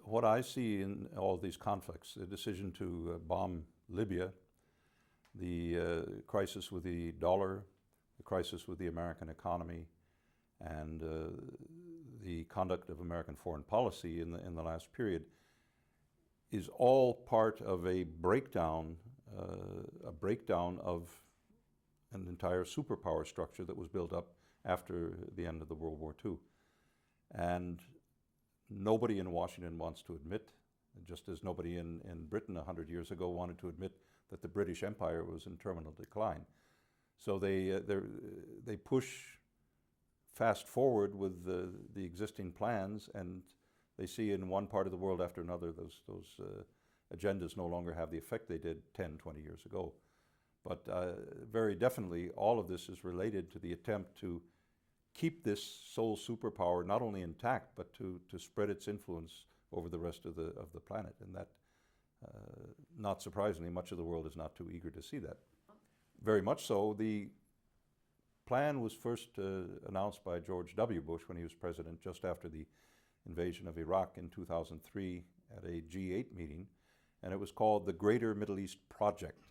what I see in all these conflicts, the decision to bomb Libya, the crisis with the dollar, the crisis with the American economy, and the conduct of American foreign policy in the last period is all part of a breakdown of an entire superpower structure that was built up after the end of the World War II. And nobody in Washington wants to admit, just as nobody in Britain 100 years ago wanted to admit that the British Empire was in terminal decline. So they push fast forward with the existing plans, and they see in one part of the world after another those agendas no longer have the effect they did 10, 20 years ago. But very definitely all of this is related to the attempt to keep this sole superpower not only intact, but to spread its influence over the rest of the planet. And that, not surprisingly, much of the world is not too eager to see that. Very much so. The plan was first announced by George W. Bush when he was president, just after the invasion of Iraq in 2003 at a G8 meeting, and it was called the Greater Middle East Project.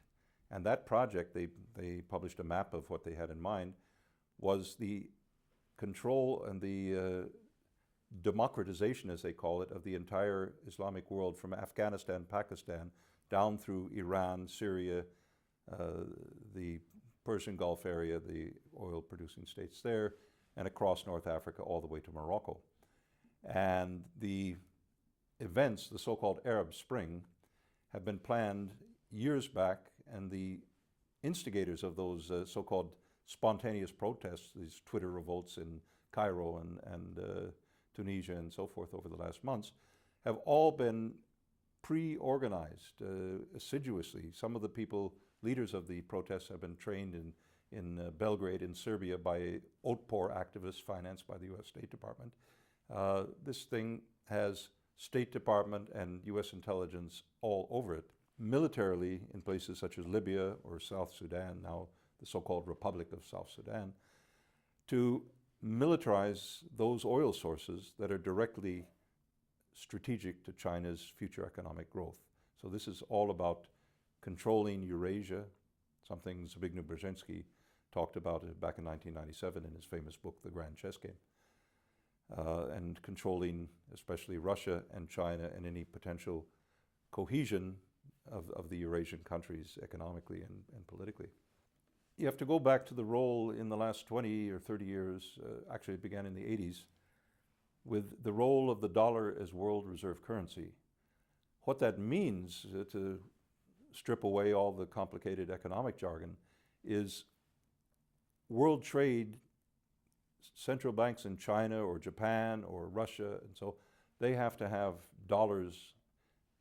And that project, they published a map of what they had in mind, was the control and the democratization, as they call it, of the entire Islamic world from Afghanistan, Pakistan, down through Iran, Syria, the Persian Gulf area, the oil-producing states there, and across North Africa all the way to Morocco. And the events, the so-called Arab Spring, have been planned years back, and the instigators of those so-called spontaneous protests, these Twitter revolts in Cairo and Tunisia and so forth over the last months, have all been pre-organized assiduously. Some of the people, leaders of the protests, have been trained in Belgrade in Serbia by Otpor activists financed by the US State Department. This thing has State Department and US intelligence all over it. Militarily, in places such as Libya or South Sudan, now the so-called Republic of South Sudan, to militarize those oil sources that are directly strategic to China's future economic growth. So this is all about controlling Eurasia, something Zbigniew Brzezinski talked about back in 1997 in his famous book, The Grand Chess Game, and controlling especially Russia and China and any potential cohesion of the Eurasian countries economically and politically. You have to go back to the role in the last 20 or 30 years, actually it began in the 80s, with the role of the dollar as world reserve currency. What that means, to strip away all the complicated economic jargon, is world trade, central banks in China or Japan or Russia, and so they have to have dollars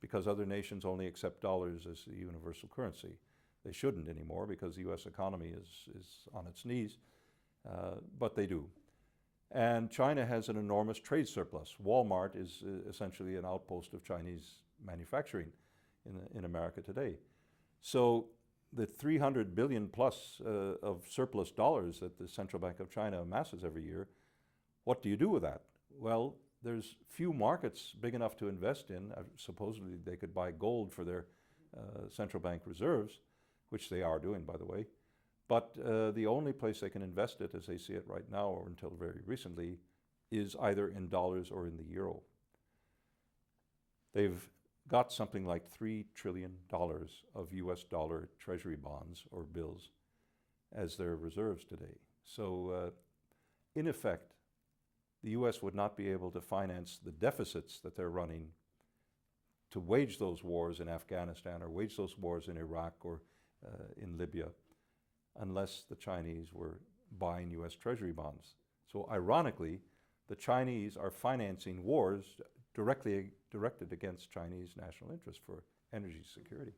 because other nations only accept dollars as the universal currency. They shouldn't anymore because the US economy is on its knees, but they do. And China has an enormous trade surplus. Walmart is essentially an outpost of Chinese manufacturing in America today. So the 300 billion plus of surplus dollars that the Central Bank of China amasses every year, what do you do with that? Well, there's few markets big enough to invest in. Supposedly they could buy gold for their central bank reserves, which they are doing, by the way. But the only place they can invest it, as they see it right now, or until very recently, is either in dollars or in the euro. They've got something like $3 trillion of US dollar treasury bonds or bills as their reserves today. So in effect, the US would not be able to finance the deficits that they're running to wage those wars in Afghanistan or wage those wars in Iraq or in Libya, unless the Chinese were buying US Treasury bonds. So ironically, the Chinese are financing wars directly directed against Chinese national interests for energy security.